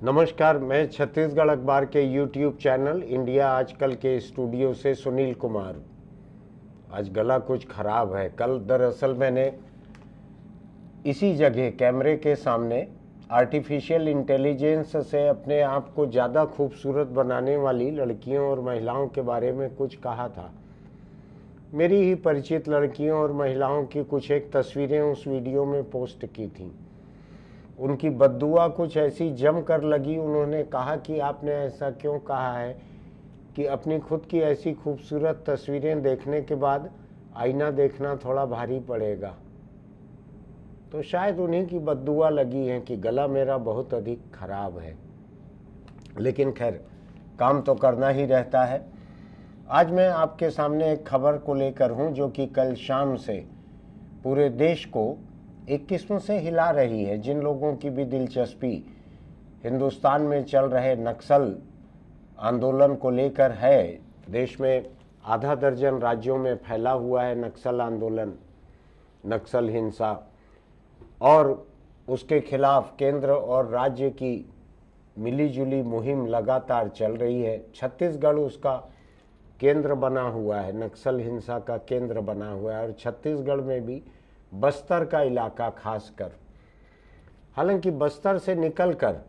नमस्कार, मैं छत्तीसगढ़ अखबार के यूट्यूब चैनल इंडिया आजकल के स्टूडियो से सुनील कुमार। आज गला कुछ खराब है। कल दरअसल मैंने इसी जगह कैमरे के सामने आर्टिफिशियल इंटेलिजेंस से अपने आप को ज़्यादा खूबसूरत बनाने वाली लड़कियों और महिलाओं के बारे में कुछ कहा था। मेरी ही परिचित लड़कियों और महिलाओं की कुछ एक तस्वीरें उस वीडियो में पोस्ट की थीं। उनकी बद्दुआ कुछ ऐसी जम कर लगी। उन्होंने कहा कि आपने ऐसा क्यों कहा है कि अपनी खुद की ऐसी खूबसूरत तस्वीरें देखने के बाद आईना देखना थोड़ा भारी पड़ेगा। तो शायद उन्हीं की बद्दुआ लगी है कि गला मेरा बहुत अधिक खराब है, लेकिन खैर काम तो करना ही रहता है। आज मैं आपके सामने एक खबर को लेकर हूं जो कि कल शाम से पूरे देश को एक किस्म से हिला रही है। जिन लोगों की भी दिलचस्पी हिंदुस्तान में चल रहे नक्सल आंदोलन को लेकर है, देश में आधा दर्जन राज्यों में फैला हुआ है नक्सल आंदोलन, नक्सल हिंसा, और उसके खिलाफ केंद्र और राज्य की मिलीजुली मुहिम लगातार चल रही है। छत्तीसगढ़ उसका केंद्र बना हुआ है, नक्सल हिंसा का केंद्र बना हुआ है, और छत्तीसगढ़ में भी बस्तर का इलाका खासकर। हालांकि बस्तर से निकलकर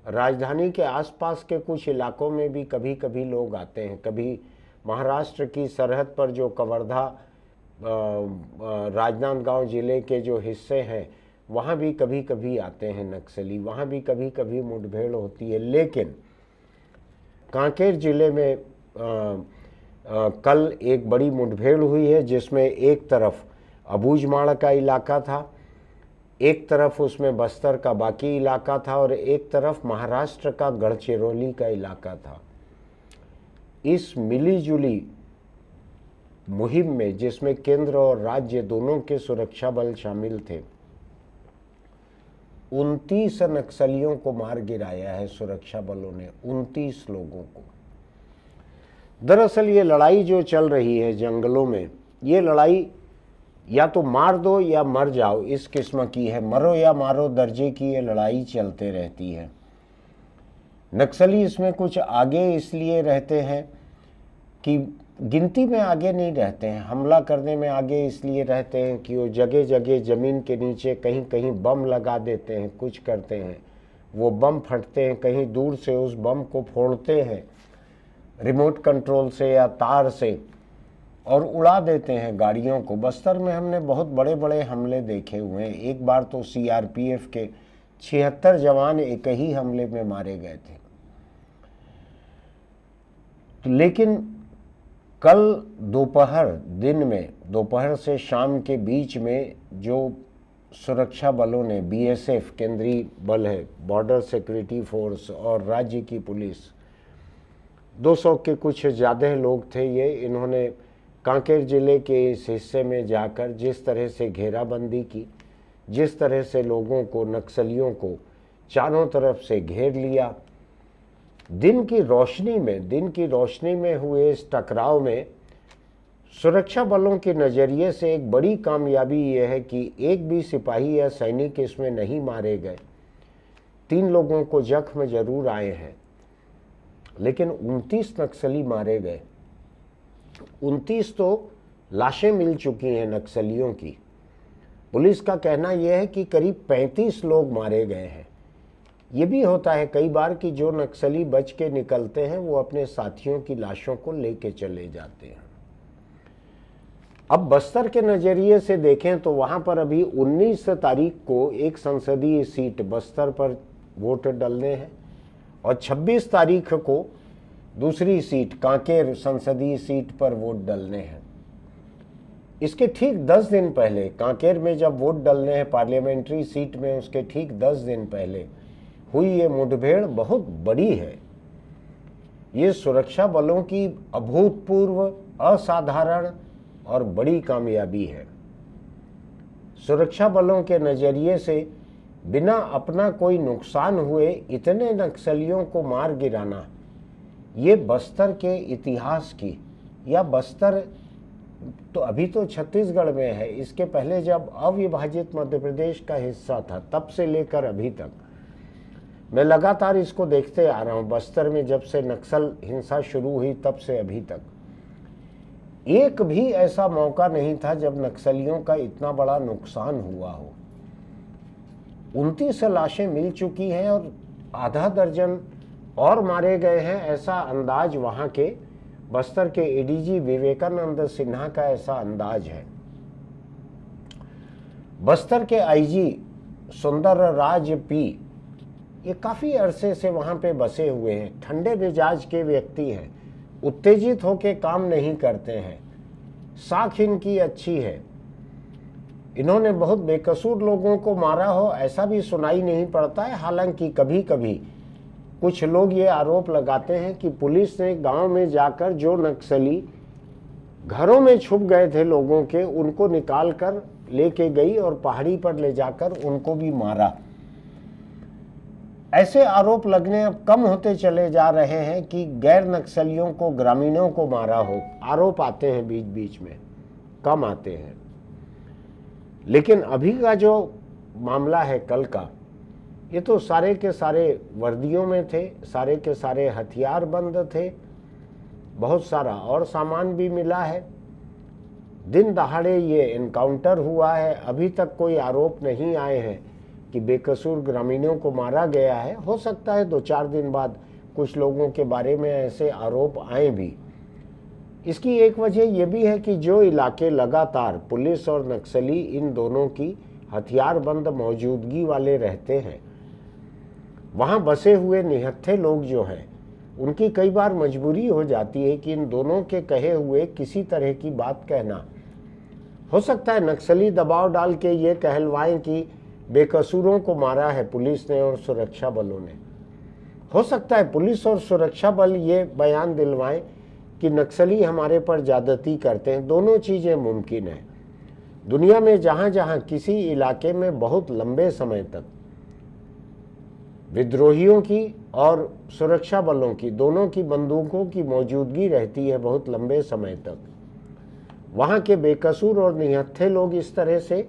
राजधानी के आसपास के कुछ इलाकों में भी कभी कभी लोग आते हैं। कभी महाराष्ट्र की सरहद पर जो कवर्धा राजनांदगांव जिले के जो हिस्से हैं वहाँ भी कभी कभी आते हैं नक्सली, वहाँ भी कभी कभी मुठभेड़ होती है। लेकिन कांकेर जिले में कल एक बड़ी मुठभेड़ हुई है जिसमें एक तरफ अबूझमाड़ का इलाका था, एक तरफ उसमें बस्तर का बाकी इलाका था, और एक तरफ महाराष्ट्र का गढ़चिरौली का इलाका था। इस मिलीजुली मुहिम में जिसमें केंद्र और राज्य दोनों के सुरक्षा बल शामिल थे, 29 नक्सलियों को मार गिराया है सुरक्षा बलों ने, 29 लोगों को। दरअसल ये लड़ाई जो चल रही है जंगलों में, ये लड़ाई या तो मार दो या मर जाओ इस किस्म की है, मरो या मारो दर्जे की ये लड़ाई चलते रहती है। नक्सली इसमें कुछ आगे इसलिए रहते हैं कि गिनती में आगे नहीं रहते हैं, हमला करने में आगे इसलिए रहते हैं कि वो जगह जगह ज़मीन के नीचे कहीं कहीं बम लगा देते हैं, कुछ करते हैं, वो बम फटते हैं, कहीं दूर से उस बम को फोड़ते हैं रिमोट कंट्रोल से या तार से और उड़ा देते हैं गाड़ियों को। बस्तर में हमने बहुत बड़े बड़े हमले देखे हुए हैं। एक बार तो सीआरपीएफ के 76 जवान एक ही हमले में मारे गए थे। लेकिन कल दोपहर से शाम के बीच में जो सुरक्षा बलों ने, बीएसएफ केंद्रीय बल है, बॉर्डर सिक्योरिटी फोर्स, और राज्य की पुलिस, 200 के कुछ ज़्यादा लोग थे ये, इन्होंने कांकेर जिले के इस हिस्से में जाकर जिस तरह से घेराबंदी की, जिस तरह से लोगों को, नक्सलियों को चारों तरफ से घेर लिया, दिन की रोशनी में हुए इस टकराव में सुरक्षा बलों के नज़रिए से एक बड़ी कामयाबी यह है कि एक भी सिपाही या सैनिक इसमें नहीं मारे गए। 3 लोगों को जख्म जरूर आए हैं, लेकिन 29 नक्सली मारे गए। 29 तो लाशें मिल चुकी हैं नक्सलियों की। पुलिस का कहना यह है कि करीब 35 लोग मारे गए हैं। ये भी होता है कई बार कि जो नक्सली बच के निकलते हैं वो अपने साथियों की लाशों को लेके चले जाते हैं। अब बस्तर के नज़रिए से देखें तो वहाँ पर अभी 19 तारीख को एक संसदीय सीट बस्तर पर वोट डलने हैं, और 26 तारीख को दूसरी सीट कांकेर संसदीय सीट पर वोट डलने हैं। इसके ठीक 10 दिन पहले कांकेर में जब वोट डलने हैं पार्लियामेंट्री सीट में, उसके ठीक 10 दिन पहले हुई ये मुठभेड़ बहुत बड़ी है। ये सुरक्षा बलों की अभूतपूर्व, असाधारण और बड़ी कामयाबी है। सुरक्षा बलों के नज़रिए से बिना अपना कोई नुकसान हुए इतने नक्सलियों को मार गिराना, ये बस्तर के इतिहास की, या बस्तर तो अभी तो छत्तीसगढ़ में है, इसके पहले जब अविभाजित मध्य प्रदेश का हिस्सा था तब से लेकर अभी तक मैं लगातार इसको देखते आ रहा हूँ। बस्तर में जब से नक्सल हिंसा शुरू हुई तब से अभी तक एक भी ऐसा मौका नहीं था जब नक्सलियों का इतना बड़ा नुकसान हुआ हो। 29 लाशें मिल चुकी हैं और आधा दर्जन और मारे गए हैं, ऐसा अंदाज वहाँ के बस्तर के एडीजी विवेकानंद सिन्हा का ऐसा अंदाज है। बस्तर के आईजी सुंदरराज पी ये काफ़ी अरसे से वहाँ पे बसे हुए हैं, ठंडे मिजाज के व्यक्ति हैं, उत्तेजित होकर काम नहीं करते हैं, साख इनकी अच्छी है। इन्होंने बहुत बेकसूर लोगों को मारा हो ऐसा भी सुनाई नहीं पड़ता है। हालांकि कभी कभी कुछ लोग ये आरोप लगाते हैं कि पुलिस ने गांव में जाकर जो नक्सली घरों में छुप गए थे लोगों के, उनको निकाल कर लेके गई और पहाड़ी पर ले जाकर उनको भी मारा। ऐसे आरोप लगने अब कम होते चले जा रहे हैं कि गैर नक्सलियों को, ग्रामीणों को मारा हो। आरोप आते हैं बीच बीच में, कम आते हैं। लेकिन अभी का जो मामला है कल का, ये तो सारे के सारे वर्दियों में थे, सारे के सारे हथियार बंद थे, बहुत सारा और सामान भी मिला है। दिन दहाड़े ये एनकाउंटर हुआ है। अभी तक कोई आरोप नहीं आए हैं कि बेकसूर ग्रामीणों को मारा गया है। हो सकता है 2-4 दिन बाद कुछ लोगों के बारे में ऐसे आरोप आए भी। इसकी एक वजह यह भी है कि जो इलाके लगातार पुलिस और नक्सली इन दोनों की हथियारबंद मौजूदगी वाले रहते हैं, वहाँ बसे हुए निहत्थे लोग जो हैं, उनकी कई बार मजबूरी हो जाती है कि इन दोनों के कहे हुए किसी तरह की बात कहना। हो सकता है नक्सली दबाव डाल के ये कहलवाएं कि बेकसूरों को मारा है पुलिस ने और सुरक्षा बलों ने। हो सकता है पुलिस और सुरक्षा बल ये बयान दिलवाएं कि नक्सली हमारे पर ज्यादती करते हैं। दोनों चीज़ें मुमकिन है। दुनिया में जहाँ जहाँ किसी इलाके में बहुत लंबे समय तक विद्रोहियों की और सुरक्षा बलों की, दोनों की बंदूकों की मौजूदगी रहती है बहुत लंबे समय तक, वहाँ के बेकसूर और निहत्थे लोग इस तरह से,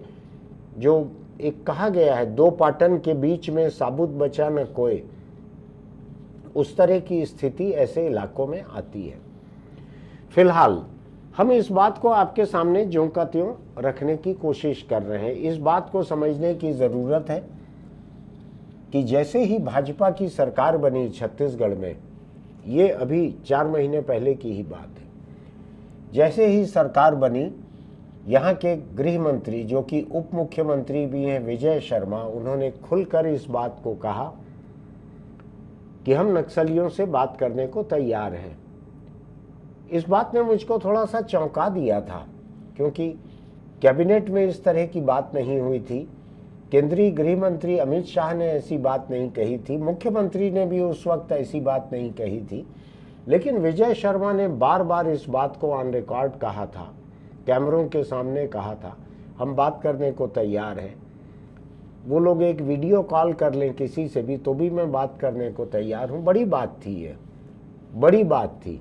जो एक कहा गया है, 2 पाटन के बीच में साबुत बचा न कोई, उस तरह की स्थिति ऐसे इलाकों में आती है। फिलहाल हम इस बात को आपके सामने ज्यों का त्यों रखने की कोशिश कर रहे हैं। इस बात को समझने की ज़रूरत है कि जैसे ही भाजपा की सरकार बनी छत्तीसगढ़ में, ये अभी 4 महीने पहले की ही बात है, जैसे ही सरकार बनी, यहाँ के गृह मंत्री जो कि उप मुख्यमंत्री भी हैं, विजय शर्मा, उन्होंने खुलकर इस बात को कहा कि हम नक्सलियों से बात करने को तैयार हैं। इस बात ने मुझको थोड़ा सा चौंका दिया था, क्योंकि कैबिनेट में इस तरह की बात नहीं हुई थी। केंद्रीय गृह मंत्री अमित शाह ने ऐसी बात नहीं कही थी, मुख्यमंत्री ने भी उस वक्त ऐसी बात नहीं कही थी। लेकिन विजय शर्मा ने बार बार इस बात को ऑन रिकॉर्ड कहा था, कैमरों के सामने कहा था, हम बात करने को तैयार हैं। वो लोग एक वीडियो कॉल कर लें किसी से भी तो भी मैं बात करने को तैयार हूँ। बड़ी बात थी ये, बड़ी बात थी,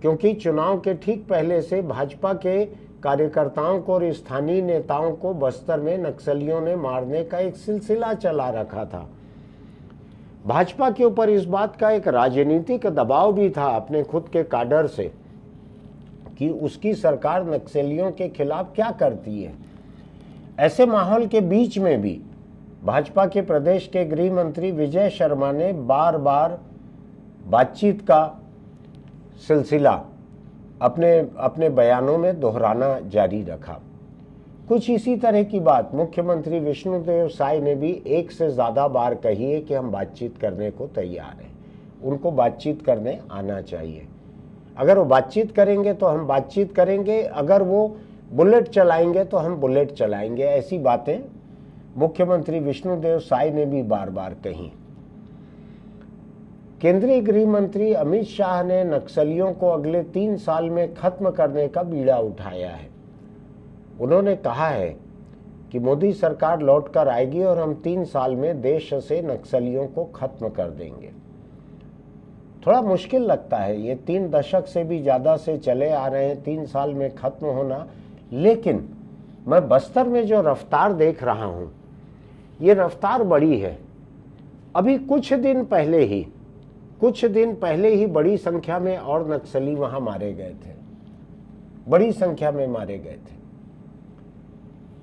क्योंकि चुनाव के ठीक पहले से भाजपा के कार्यकर्ताओं को और स्थानीय नेताओं को बस्तर में नक्सलियों ने मारने का एक सिलसिला चला रखा था। भाजपा के ऊपर इस बात का एक राजनीतिक दबाव भी था अपने खुद के काडर से कि उसकी सरकार नक्सलियों के खिलाफ क्या करती है। ऐसे माहौल के बीच में भी भाजपा के प्रदेश के गृह मंत्री विजय शर्मा ने बार बार बातचीत का सिलसिला अपने बयानों में दोहराना जारी रखा। कुछ इसी तरह की बात मुख्यमंत्री विष्णुदेव साय ने भी 1 से ज़्यादा बार कही है कि हम बातचीत करने को तैयार हैं, उनको बातचीत करने आना चाहिए। अगर वो बातचीत करेंगे तो हम बातचीत करेंगे, अगर वो बुलेट चलाएंगे तो हम बुलेट चलाएंगे। ऐसी बातें मुख्यमंत्री विष्णुदेव साय ने भी बार बार कही। केंद्रीय गृह मंत्री अमित शाह ने नक्सलियों को अगले 3 साल में खत्म करने का बीड़ा उठाया है। उन्होंने कहा है कि मोदी सरकार लौट कर आएगी और हम 3 साल में देश से नक्सलियों को खत्म कर देंगे। थोड़ा मुश्किल लगता है, ये 3 दशक से भी ज़्यादा से चले आ रहे हैं 3 साल में खत्म होना। लेकिन मैं बस्तर में जो रफ्तार देख रहा हूँ, ये रफ्तार बड़ी है। अभी कुछ दिन पहले ही बड़ी संख्या में और नक्सली वहां मारे गए थे, बड़ी संख्या में मारे गए थे।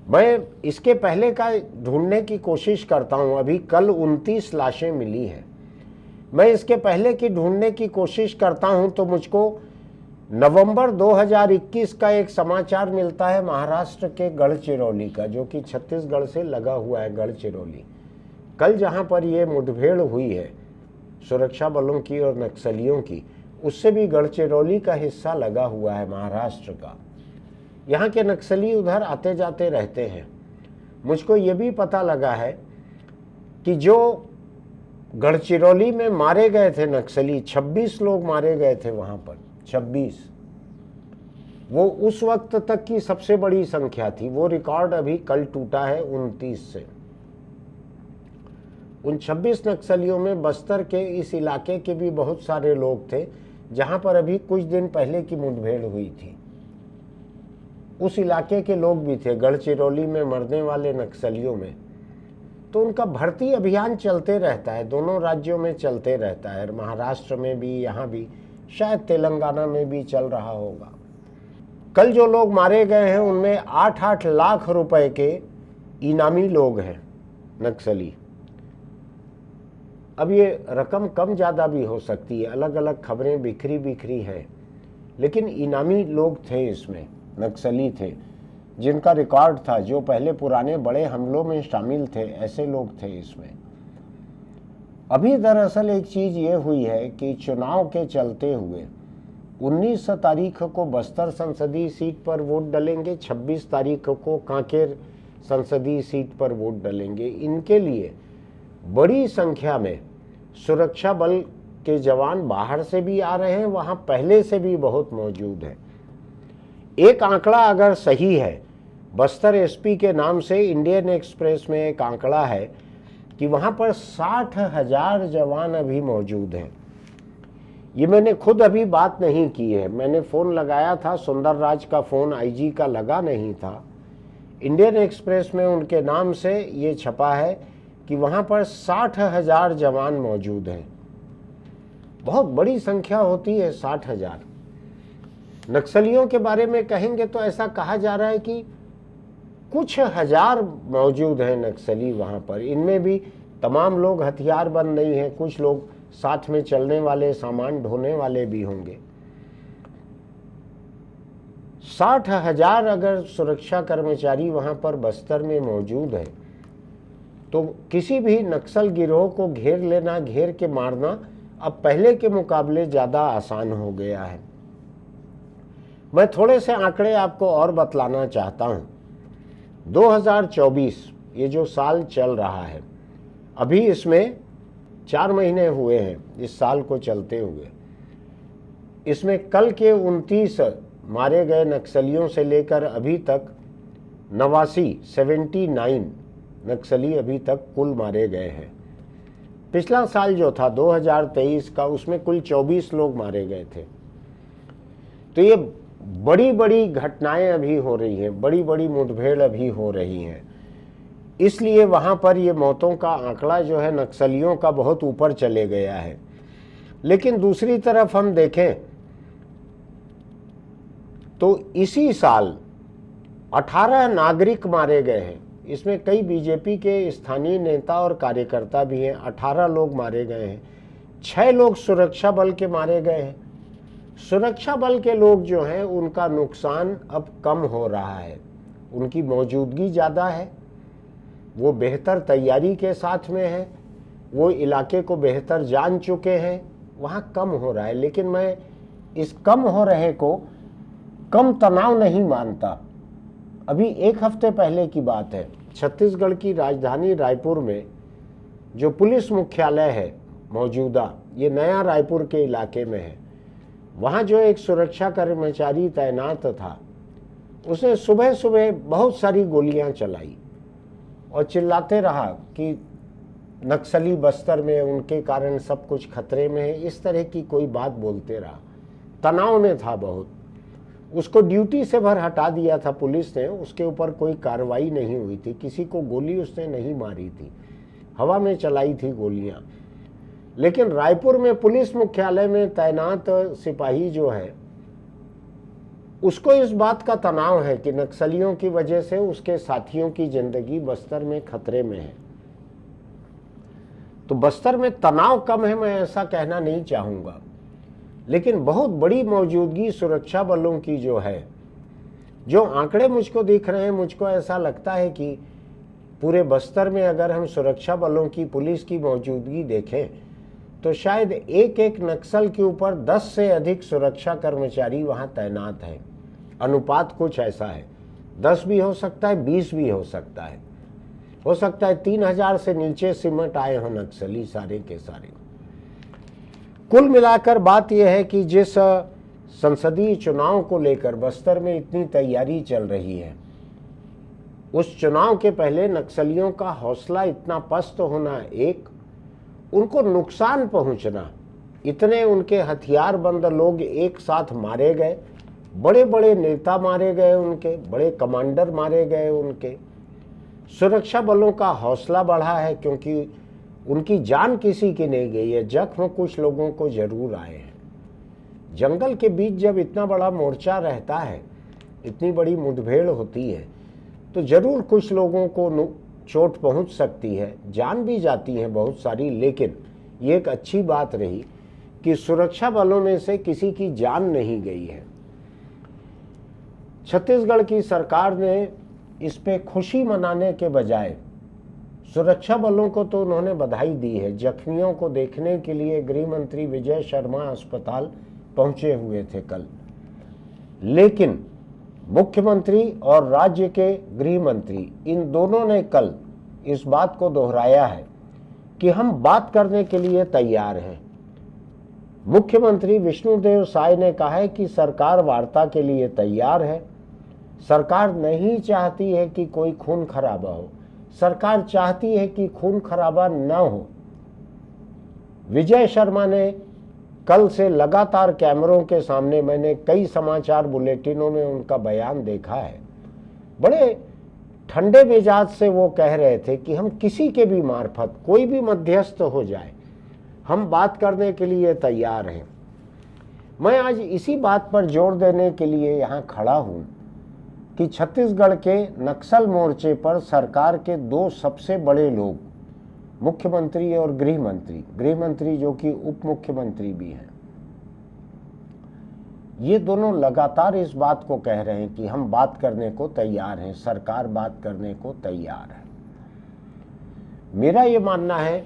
मैं इसके पहले का ढूंढने की कोशिश करता हूं। अभी कल 29 लाशें मिली हैं। मैं इसके पहले की ढूंढने की कोशिश करता हूं तो मुझको नवंबर 2021 का एक समाचार मिलता है महाराष्ट्र के गढ़चिरौली का, जो कि छत्तीसगढ़ से लगा हुआ है। गढ़चिरौली, कल जहां पर ये मुठभेड़ हुई है सुरक्षा बलों की और नक्सलियों की, उससे भी गढ़चिरौली का हिस्सा लगा हुआ है महाराष्ट्र का। यहाँ के नक्सली उधर आते जाते रहते हैं। मुझको ये भी पता लगा है कि जो गढ़चिरौली में मारे गए थे नक्सली, 26 लोग मारे गए थे वहाँ पर, 26। वो उस वक्त तक की सबसे बड़ी संख्या थी। वो रिकॉर्ड अभी कल टूटा है 29 से। उन 26 नक्सलियों में बस्तर के इस इलाके के भी बहुत सारे लोग थे, जहाँ पर अभी कुछ दिन पहले की मुठभेड़ हुई थी। उस इलाके के लोग भी थे गढ़चिरौली में मरने वाले नक्सलियों में। तो उनका भर्ती अभियान चलते रहता है, दोनों राज्यों में चलते रहता है, महाराष्ट्र में भी, यहाँ भी, शायद तेलंगाना में भी चल रहा होगा। कल जो लोग मारे गए हैं उनमें 8-8 लाख रुपए के इनामी लोग हैं नक्सली। अब ये रकम कम ज़्यादा भी हो सकती है, अलग अलग खबरें बिखरी हैं, लेकिन इनामी लोग थे इसमें, नक्सली थे जिनका रिकॉर्ड था, जो पहले पुराने बड़े हमलों में शामिल थे, ऐसे लोग थे इसमें। अभी दरअसल एक चीज़ ये हुई है कि चुनाव के चलते हुए 19 तारीख को बस्तर संसदीय सीट पर वोट डलेंगे, 26 तारीख को कांकेर संसदीय सीट पर वोट डलेंगे। इनके लिए बड़ी संख्या में सुरक्षा बल के जवान बाहर से भी आ रहे हैं, वहाँ पहले से भी बहुत मौजूद है। एक आंकड़ा अगर सही है, बस्तर एसपी के नाम से इंडियन एक्सप्रेस में एक आंकड़ा है कि वहाँ पर 60,000 जवान अभी मौजूद हैं। ये मैंने खुद अभी बात नहीं की है, मैंने फ़ोन लगाया था, सुंदरराज का फ़ोन आईजी का लगा नहीं था। इंडियन एक्सप्रेस में उनके नाम से ये छपा है कि वहाँ पर 60,000 जवान मौजूद हैं। बहुत बड़ी संख्या होती है 60,000। नक्सलियों के बारे में कहेंगे तो ऐसा कहा जा रहा है कि कुछ हजार मौजूद हैं नक्सली वहाँ पर। इनमें भी तमाम लोग हथियारबंद नहीं हैं, कुछ लोग साथ में चलने वाले, सामान ढोने वाले भी होंगे। 60,000 अगर सुरक्षा कर्मचारी वहाँ पर बस्तर में मौजूद है तो किसी भी नक्सल गिरोह को घेर लेना, घेर के मारना अब पहले के मुकाबले ज़्यादा आसान हो गया है। मैं थोड़े से आंकड़े आपको और बतलाना चाहता हूँ। 2024 ये जो साल चल रहा है, अभी इसमें 4 महीने हुए हैं इस साल को चलते हुए। इसमें कल के 29 मारे गए नक्सलियों से लेकर अभी तक 79 नक्सली अभी तक कुल मारे गए हैं। पिछला साल जो था 2023 का, उसमें कुल 24 लोग मारे गए थे। तो ये बड़ी बड़ी घटनाएं अभी हो रही हैं, बड़ी बड़ी मुठभेड़ अभी हो रही हैं, इसलिए वहाँ पर ये मौतों का आंकड़ा जो है नक्सलियों का बहुत ऊपर चले गया है। लेकिन दूसरी तरफ हम देखें तो इसी साल 18 नागरिक मारे गए हैं। इसमें कई बीजेपी के स्थानीय नेता और कार्यकर्ता भी हैं। 18 लोग मारे गए हैं, 6 लोग सुरक्षा बल के मारे गए हैं। सुरक्षा बल के लोग जो हैं उनका नुकसान अब कम हो रहा है, उनकी मौजूदगी ज़्यादा है, वो बेहतर तैयारी के साथ में है, वो इलाके को बेहतर जान चुके हैं, वहाँ कम हो रहा है। लेकिन मैं इस कम हो रहे को कम तनाव नहीं मानता। अभी एक हफ्ते पहले की बात है, छत्तीसगढ़ की राजधानी रायपुर में जो पुलिस मुख्यालय है मौजूदा, ये नया रायपुर के इलाके में है, वहाँ जो एक सुरक्षा कर्मचारी तैनात था, उसने सुबह सुबह बहुत सारी गोलियां चलाई और चिल्लाते रहा कि नक्सली बस्तर में, उनके कारण सब कुछ खतरे में है, इस तरह की कोई बात बोलते रहा। तनाव में था बहुत। उसको ड्यूटी से भर हटा दिया था पुलिस ने, उसके ऊपर कोई कार्रवाई नहीं हुई थी, किसी को गोली उसने नहीं मारी थी। हवा में चलाई थी गोलियां। लेकिन रायपुर में पुलिस मुख्यालय में तैनात सिपाही जो है उसको इस बात का तनाव है कि नक्सलियों की वजह से उसके साथियों की जिंदगी बस्तर में खतरे में है। तो बस्तर में तनाव कम है, मैं ऐसा कहना नहीं चाहूंगा, लेकिन बहुत बड़ी मौजूदगी सुरक्षा बलों की जो है, जो आंकड़े मुझको दिख रहे हैं, मुझको ऐसा लगता है कि पूरे बस्तर में अगर हम सुरक्षा बलों की, पुलिस की मौजूदगी देखें तो शायद एक एक नक्सल के ऊपर 10 से अधिक सुरक्षा कर्मचारी वहां तैनात हैं। अनुपात कुछ ऐसा है, 10 भी हो सकता है, 20 भी हो सकता है 3000 से नीचे सिमट आए हो नक्सली सारे के सारे। कुल मिलाकर बात यह है कि जिस संसदीय चुनाव को लेकर बस्तर में इतनी तैयारी चल रही है, उस चुनाव के पहले नक्सलियों का हौसला इतना पस्त होना, एक उनको नुकसान पहुंचना, इतने उनके हथियारबंद लोग एक साथ मारे गए, बड़े बड़े नेता मारे गए, उनके बड़े कमांडर मारे गए, उनके सुरक्षा बलों का हौसला बढ़ा है क्योंकि उनकी जान किसी की नहीं गई है, जख्म कुछ लोगों को जरूर आए हैं। जंगल के बीच जब इतना बड़ा मोर्चा रहता है, इतनी बड़ी मुठभेड़ होती है, तो जरूर कुछ लोगों को चोट पहुंच सकती है, जान भी जाती है बहुत सारी। लेकिन ये एक अच्छी बात रही कि सुरक्षा बलों में से किसी की जान नहीं गई है। छत्तीसगढ़ की सरकार ने इस पे खुशी मनाने के बजाय सुरक्षा बलों को तो उन्होंने बधाई दी है। जख्मियों को देखने के लिए गृह मंत्री विजय शर्मा अस्पताल पहुंचे हुए थे कल, लेकिन मुख्यमंत्री और राज्य के गृह मंत्री इन दोनों ने कल इस बात को दोहराया है कि हम बात करने के लिए तैयार हैं। मुख्यमंत्री विष्णुदेव साय ने कहा है कि सरकार वार्ता के लिए तैयार है। सरकार नहीं चाहती है कि कोई खून खराबा हो, सरकार चाहती है कि खून खराबा न हो। विजय शर्मा ने कल से लगातार कैमरों के सामने, मैंने कई समाचार बुलेटिनों में उनका बयान देखा है, बड़े ठंडे मिजाज से वो कह रहे थे कि हम किसी के भी मार्फत, कोई भी मध्यस्थ हो जाए, हम बात करने के लिए तैयार हैं। मैं आज इसी बात पर जोर देने के लिए यहाँ खड़ा हूँ कि छत्तीसगढ़ के नक्सल मोर्चे पर सरकार के दो सबसे बड़े लोग, मुख्यमंत्री और गृह मंत्री जो कि उप मुख्यमंत्री भी हैं, ये दोनों लगातार इस बात को कह रहे हैं कि हम बात करने को तैयार हैं, सरकार बात करने को तैयार है। मेरा ये मानना है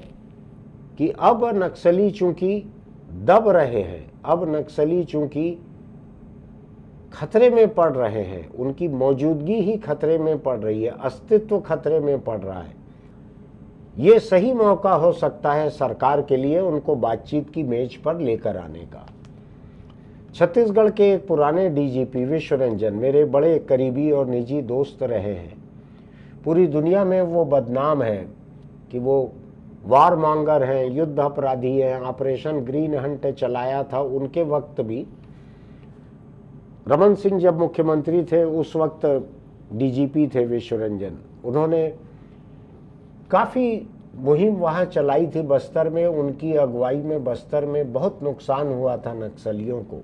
कि अब नक्सली चूंकि दब रहे हैं, अब नक्सली चूंकि खतरे में पड़ रहे हैं, उनकी मौजूदगी ही खतरे में पड़ रही है, अस्तित्व खतरे में पड़ रहा है, ये सही मौका हो सकता है सरकार के लिए उनको बातचीत की मेज पर लेकर आने का। छत्तीसगढ़ के एक पुराने डीजीपी विश्व रंजन मेरे बड़े करीबी और निजी दोस्त रहे हैं। पूरी दुनिया में वो बदनाम है कि वो वार मॉन्गर हैं, युद्ध अपराधी हैं। ऑपरेशन ग्रीन हंट चलाया था उनके वक्त भी। रमन सिंह जब मुख्यमंत्री थे उस वक्त डीजीपी थे विश्व रंजन, उन्होंने काफ़ी मुहिम वहाँ चलाई थी बस्तर में। उनकी अगुवाई में बस्तर में बहुत नुकसान हुआ था नक्सलियों को।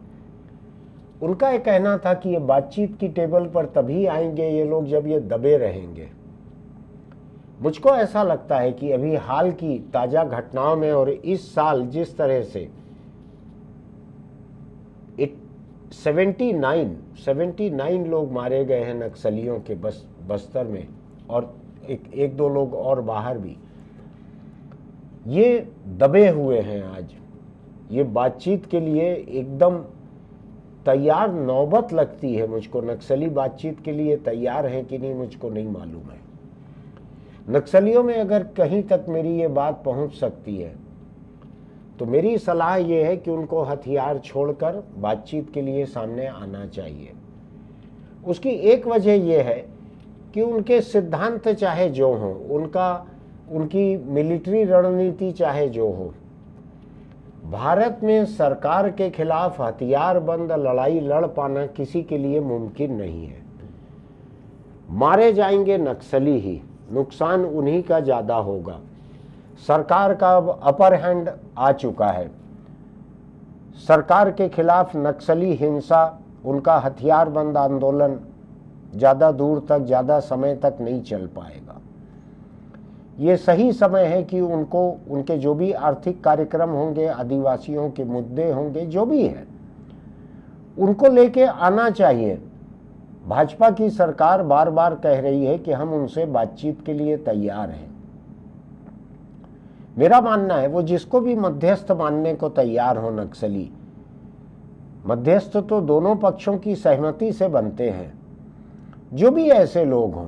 उनका ये कहना था कि ये बातचीत की टेबल पर तभी आएंगे ये लोग जब ये दबे रहेंगे। मुझको ऐसा लगता है कि अभी हाल की ताज़ा घटनाओं में और इस साल जिस तरह से 79 लोग मारे गए हैं नक्सलियों के बस्तर में, और एक दो लोग और बाहर भी, ये दबे हुए हैं। आज ये बातचीत के लिए एकदम तैयार नौबत लगती है मुझको। नक्सली बातचीत के लिए तैयार है कि नहीं मुझको नहीं मालूम है। नक्सलियों में अगर कहीं तक मेरी ये बात पहुंच सकती है तो मेरी सलाह ये है कि उनको हथियार छोड़कर बातचीत के लिए सामने आना चाहिए। उसकी एक वजह यह है कि उनके सिद्धांत चाहे जो हो, उनकी मिलिट्री रणनीति चाहे जो हो, भारत में सरकार के खिलाफ हथियारबंद लड़ाई लड़ पाना किसी के लिए मुमकिन नहीं है। मारे जाएंगे नक्सली ही, नुकसान उन्हीं का ज़्यादा होगा। सरकार का अब अपर हैंड आ चुका है। सरकार के खिलाफ नक्सली हिंसा, उनका हथियारबंद आंदोलन ज़्यादा दूर तक, ज़्यादा समय तक नहीं चल पाएगा। ये सही समय है कि उनको, उनके जो भी आर्थिक कार्यक्रम होंगे, आदिवासियों के मुद्दे होंगे, जो भी है, उनको लेके आना चाहिए। भाजपा की सरकार बार बार कह रही है कि हम उनसे बातचीत के लिए तैयार हैं। मेरा मानना है वो जिसको भी मध्यस्थ मानने को तैयार हो नक्सली, मध्यस्थ तो दोनों पक्षों की सहमति से बनते हैं। जो भी ऐसे लोग हों,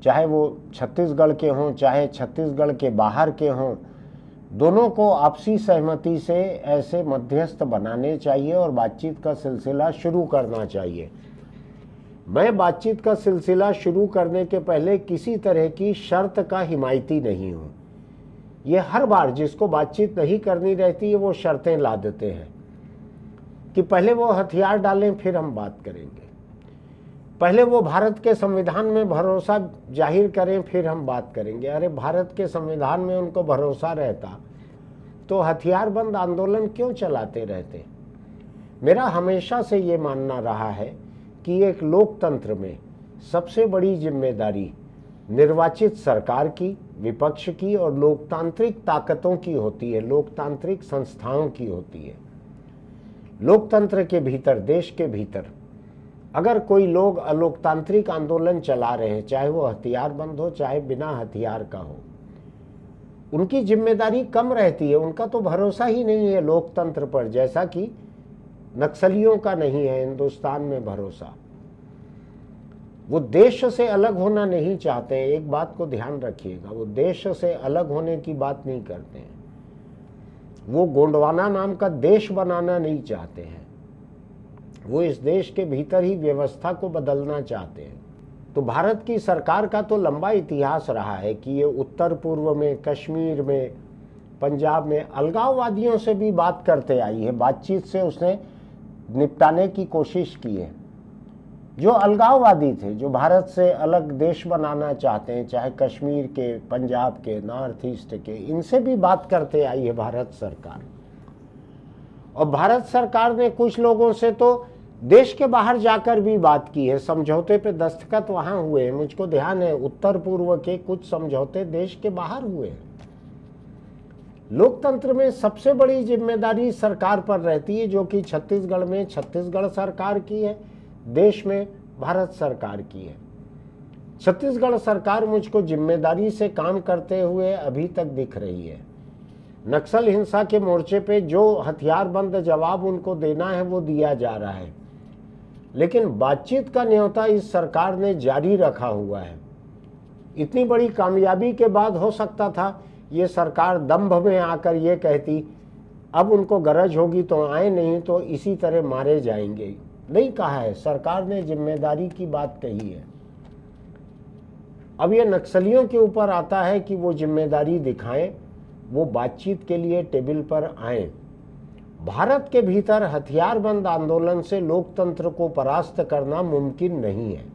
चाहे वो छत्तीसगढ़ के हों, चाहे छत्तीसगढ़ के बाहर के हों, दोनों को आपसी सहमति से ऐसे मध्यस्थ बनाने चाहिए और बातचीत का सिलसिला शुरू करना चाहिए। मैं बातचीत का सिलसिला शुरू करने के पहले किसी तरह की शर्त का हिमायती नहीं हूँ। ये हर बार जिसको बातचीत नहीं करनी रहती है वो शर्तें ला देते हैं कि पहले वो हथियार डालें फिर हम बात करेंगे, पहले वो भारत के संविधान में भरोसा जाहिर करें फिर हम बात करेंगे। अरे भारत के संविधान में उनको भरोसा रहता तो हथियारबंद आंदोलन क्यों चलाते रहते। मेरा हमेशा से ये मानना रहा है कि एक लोकतंत्र में सबसे बड़ी जिम्मेदारी निर्वाचित सरकार की, विपक्ष की और लोकतांत्रिक ताकतों की होती है, लोकतांत्रिक संस्थाओं की होती है। लोकतंत्र के भीतर, देश के भीतर अगर कोई लोग अलोकतांत्रिक आंदोलन चला रहे हैं, चाहे वो हथियारबंद हो चाहे बिना हथियार का हो, उनकी जिम्मेदारी कम रहती है। उनका तो भरोसा ही नहीं है लोकतंत्र पर, जैसा कि नक्सलियों का नहीं है हिंदुस्तान में भरोसा। वो देश से अलग होना नहीं चाहते हैं। एक बात को ध्यान रखिएगा, वो देश से अलग होने की बात नहीं करते हैं। वो गोंडवाना नाम का देश बनाना नहीं चाहते हैं। वो इस देश के भीतर ही व्यवस्था को बदलना चाहते हैं। तो भारत की सरकार का तो लंबा इतिहास रहा है कि ये उत्तर पूर्व में, कश्मीर में, पंजाब में अलगाववादियों से भी बात करते आई है, बातचीत से उसने निपटाने की कोशिश की है। जो अलगाववादी थे, जो भारत से अलग देश बनाना चाहते हैं, चाहे कश्मीर के, पंजाब के, नॉर्थ ईस्ट के, इनसे भी बात करते आई है भारत सरकार। और भारत सरकार ने कुछ लोगों से तो देश के बाहर जाकर भी बात की है, समझौते पे दस्तखत वहां हुए हैं। मुझको ध्यान है उत्तर पूर्व के कुछ समझौते देश के बाहर हुए हैं। लोकतंत्र में सबसे बड़ी जिम्मेदारी सरकार पर रहती है, जो कि छत्तीसगढ़ में छत्तीसगढ़ सरकार की है, देश में भारत सरकार की है। छत्तीसगढ़ सरकार मुझको जिम्मेदारी से काम करते हुए अभी तक दिख रही है। नक्सल हिंसा के मोर्चे पे जो हथियारबंद जवाब उनको देना है वो दिया जा रहा है, लेकिन बातचीत का न्योता इस सरकार ने जारी रखा हुआ है। इतनी बड़ी कामयाबी के बाद हो सकता था ये सरकार दंभ में आकर ये कहती अब उनको गरज होगी तो आए, नहीं तो इसी तरह मारे जाएंगे। नहीं कहा है, सरकार ने जिम्मेदारी की बात कही है। अब ये नक्सलियों के ऊपर आता है कि वो जिम्मेदारी दिखाएं, वो बातचीत के लिए टेबल पर आएं। भारत के भीतर हथियारबंद आंदोलन से लोकतंत्र को परास्त करना मुमकिन नहीं है।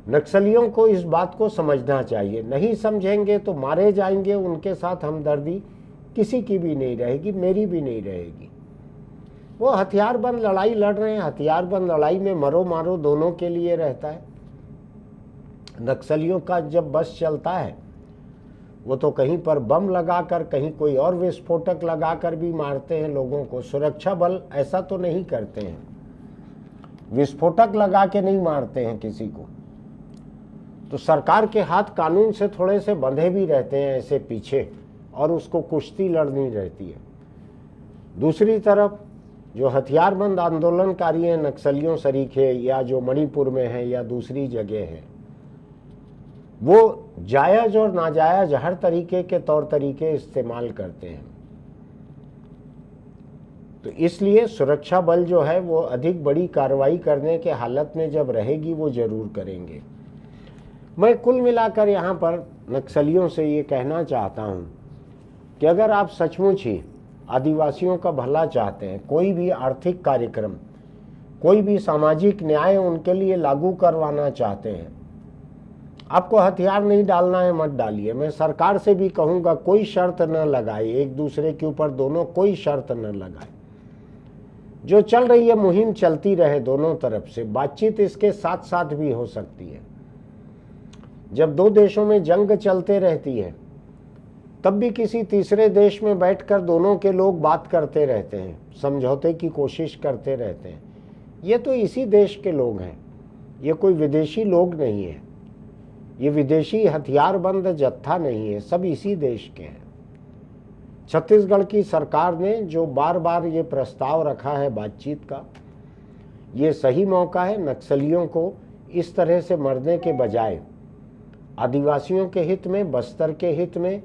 नक्सलियों को इस बात को समझना चाहिए। नहीं समझेंगे तो मारे जाएंगे, उनके साथ हमदर्दी किसी की भी नहीं रहेगी, मेरी भी नहीं रहेगी। वो हथियारबंद लड़ाई लड़ रहे हैं, हथियारबंद लड़ाई में मरो मारो दोनों के लिए रहता है। नक्सलियों का जब बस चलता है वो तो कहीं पर बम लगाकर, कहीं कोई और विस्फोटक लगाकर भी मारते हैं लोगों को। सुरक्षा बल ऐसा तो नहीं करते हैं, विस्फोटक लगा के नहीं मारते हैं किसी को। तो सरकार के हाथ कानून से थोड़े से बंधे भी रहते हैं ऐसे पीछे, और उसको कुश्ती लड़नी रहती है। दूसरी तरफ जो हथियारबंद आंदोलनकारी हैं, नक्सलियों सरीखे, या जो मणिपुर में है या दूसरी जगह है, वो जायज और नाजायज हर तरीके के तौर तरीके इस्तेमाल करते हैं। तो इसलिए सुरक्षा बल जो है वो अधिक बड़ी कार्रवाई करने के हालत में जब रहेगी वो जरूर करेंगे। मैं कुल मिलाकर यहाँ पर नक्सलियों से ये कहना चाहता हूँ कि अगर आप सचमुच ही आदिवासियों का भला चाहते हैं, कोई भी आर्थिक कार्यक्रम, कोई भी सामाजिक न्याय उनके लिए लागू करवाना चाहते हैं, आपको हथियार नहीं डालना है मत डालिए। मैं सरकार से भी कहूँगा कोई शर्त न लगाए, एक दूसरे के ऊपर दोनों कोई शर्त न लगाए। जो चल रही है मुहिम चलती रहे दोनों तरफ से, बातचीत इसके साथ साथ भी हो सकती है। जब दो देशों में जंग चलते रहती है तब भी किसी तीसरे देश में बैठकर दोनों के लोग बात करते रहते हैं, समझौते की कोशिश करते रहते हैं। ये तो इसी देश के लोग हैं, ये कोई विदेशी लोग नहीं है, ये विदेशी हथियारबंद जत्था नहीं है, सब इसी देश के हैं। छत्तीसगढ़ की सरकार ने जो बार बार ये प्रस्ताव रखा है बातचीत का, ये सही मौका है नक्सलियों को इस तरह से मरने के बजाय आदिवासियों के हित में, बस्तर के हित में,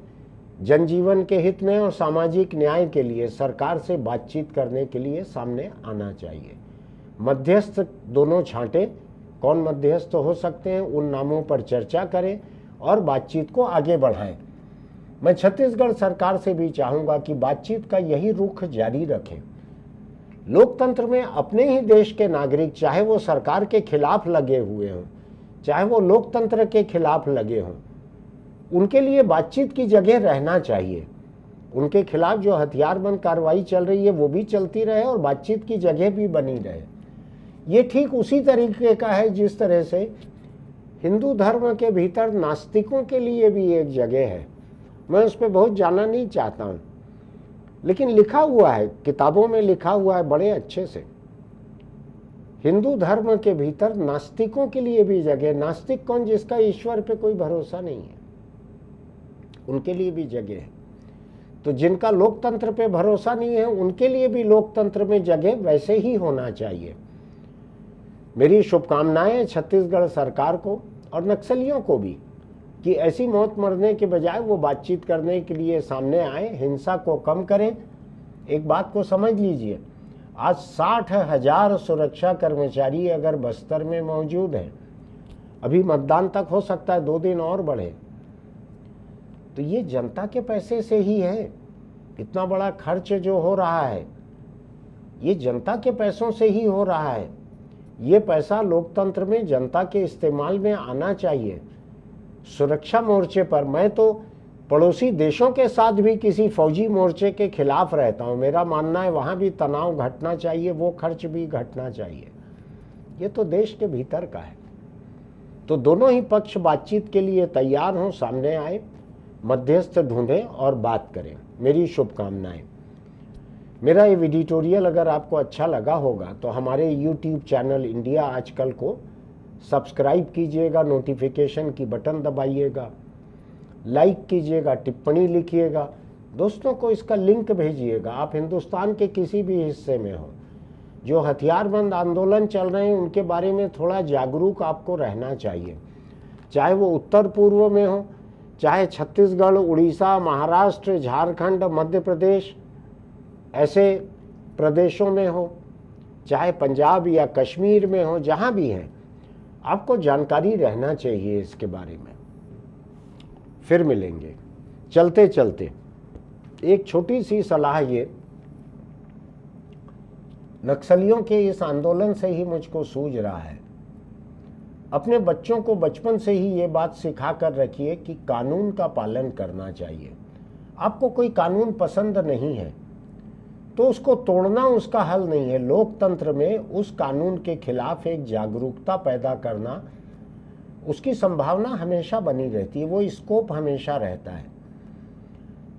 जनजीवन के हित में और सामाजिक न्याय के लिए सरकार से बातचीत करने के लिए सामने आना चाहिए। मध्यस्थ दोनों छांटे, कौन मध्यस्थ हो सकते हैं उन नामों पर चर्चा करें और बातचीत को आगे बढ़ाएं। मैं छत्तीसगढ़ सरकार से भी चाहूँगा कि बातचीत का यही रुख जारी रखें। लोकतंत्र में अपने ही देश के नागरिक, चाहे वो सरकार के खिलाफ लगे हुए हों, चाहे वो लोकतंत्र के खिलाफ लगे हों, उनके लिए बातचीत की जगह रहना चाहिए। उनके खिलाफ जो हथियारबंद कार्रवाई चल रही है वो भी चलती रहे और बातचीत की जगह भी बनी रहे। ये ठीक उसी तरीके का है जिस तरह से हिंदू धर्म के भीतर नास्तिकों के लिए भी एक जगह है। मैं उस पर बहुत जाना नहीं चाहता हूँ, लेकिन लिखा हुआ है, किताबों में लिखा हुआ है बड़े अच्छे से। हिंदू धर्म के भीतर नास्तिकों के लिए भी जगह। नास्तिक कौन? जिसका ईश्वर पे कोई भरोसा नहीं है, उनके लिए भी जगह है। तो जिनका लोकतंत्र पे भरोसा नहीं है उनके लिए भी लोकतंत्र में जगह वैसे ही होना चाहिए। मेरी शुभकामनाएं छत्तीसगढ़ सरकार को और नक्सलियों को भी कि ऐसी मौत मरने के बजाय वो बातचीत करने के लिए सामने आए, हिंसा को कम करें। एक बात को समझ लीजिए, आज 60,000 सुरक्षा कर्मचारी अगर बस्तर में मौजूद हैं, अभी मतदान तक हो सकता है 2 दिन और बढ़े, तो ये जनता के पैसे से ही है। इतना बड़ा खर्च जो हो रहा है ये जनता के पैसों से ही हो रहा है। ये पैसा लोकतंत्र में जनता के इस्तेमाल में आना चाहिए। सुरक्षा मोर्चे पर मैं तो पड़ोसी देशों के साथ भी किसी फौजी मोर्चे के खिलाफ रहता हूँ। मेरा मानना है वहाँ भी तनाव घटना चाहिए, वो खर्च भी घटना चाहिए। ये तो देश के भीतर का है। तो दोनों ही पक्ष बातचीत के लिए तैयार हों, सामने आए, मध्यस्थ ढूंढें और बात करें। मेरी शुभकामनाएं। मेरा ये एडिटोरियल अगर आपको अच्छा लगा होगा तो हमारे YouTube चैनल इंडिया आजकल को सब्सक्राइब कीजिएगा, नोटिफिकेशन की बटन दबाइएगा, लाइक कीजिएगा, टिप्पणी लिखिएगा, दोस्तों को इसका लिंक भेजिएगा। आप हिंदुस्तान के किसी भी हिस्से में हो, जो हथियारबंद आंदोलन चल रहे हैं उनके बारे में थोड़ा जागरूक आपको रहना चाहिए। चाहे वो उत्तर पूर्व में हो, चाहे छत्तीसगढ़, उड़ीसा, महाराष्ट्र, झारखंड, मध्य प्रदेश ऐसे प्रदेशों में हो, चाहे पंजाब या कश्मीर में हो, जहाँ भी है आपको जानकारी रहना चाहिए इसके बारे में। फिर मिलेंगे। चलते चलते एक छोटी सी सलाह, ये नक्सलियों के इस आंदोलन से ही मुझको सूझ रहा है। अपने बच्चों को बचपन से ही ये बात सिखा कर रखिए कि कानून का पालन करना चाहिए। आपको कोई कानून पसंद नहीं है तो उसको तोड़ना उसका हल नहीं है। लोकतंत्र में उस कानून के खिलाफ एक जागरूकता पैदा करना, उसकी संभावना हमेशा बनी रहती है, वो स्कोप हमेशा रहता है।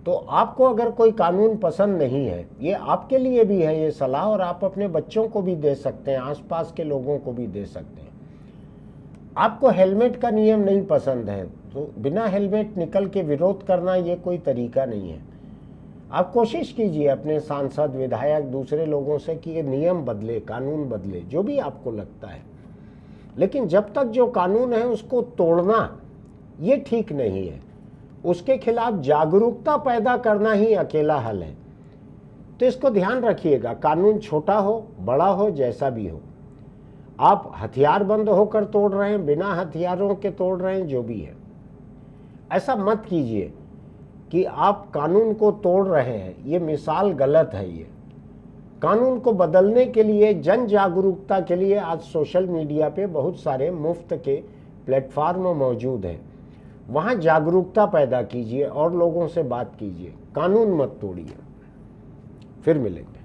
तो आपको अगर कोई कानून पसंद नहीं है, ये आपके लिए भी है ये सलाह, और आप अपने बच्चों को भी दे सकते हैं, आसपास के लोगों को भी दे सकते हैं। आपको हेलमेट का नियम नहीं पसंद है तो बिना हेलमेट निकल के विरोध करना ये कोई तरीका नहीं है। आप कोशिश कीजिए अपने सांसद, विधायक, दूसरे लोगों से कि ये नियम बदले, कानून बदले, जो भी आपको लगता है। लेकिन जब तक जो कानून है उसको तोड़ना ये ठीक नहीं है। उसके खिलाफ जागरूकता पैदा करना ही अकेला हल है। तो इसको ध्यान रखिएगा, कानून छोटा हो, बड़ा हो, जैसा भी हो, आप हथियारबंद होकर तोड़ रहे हैं, बिना हथियारों के तोड़ रहे हैं, जो भी है, ऐसा मत कीजिए कि आप कानून को तोड़ रहे हैं। ये मिसाल गलत है। ये कानून को बदलने के लिए, जन जागरूकता के लिए आज सोशल मीडिया पे बहुत सारे मुफ्त के प्लेटफार्म मौजूद हैं, वहाँ जागरूकता पैदा कीजिए और लोगों से बात कीजिए, कानून मत तोड़िए। फिर मिलेंगे।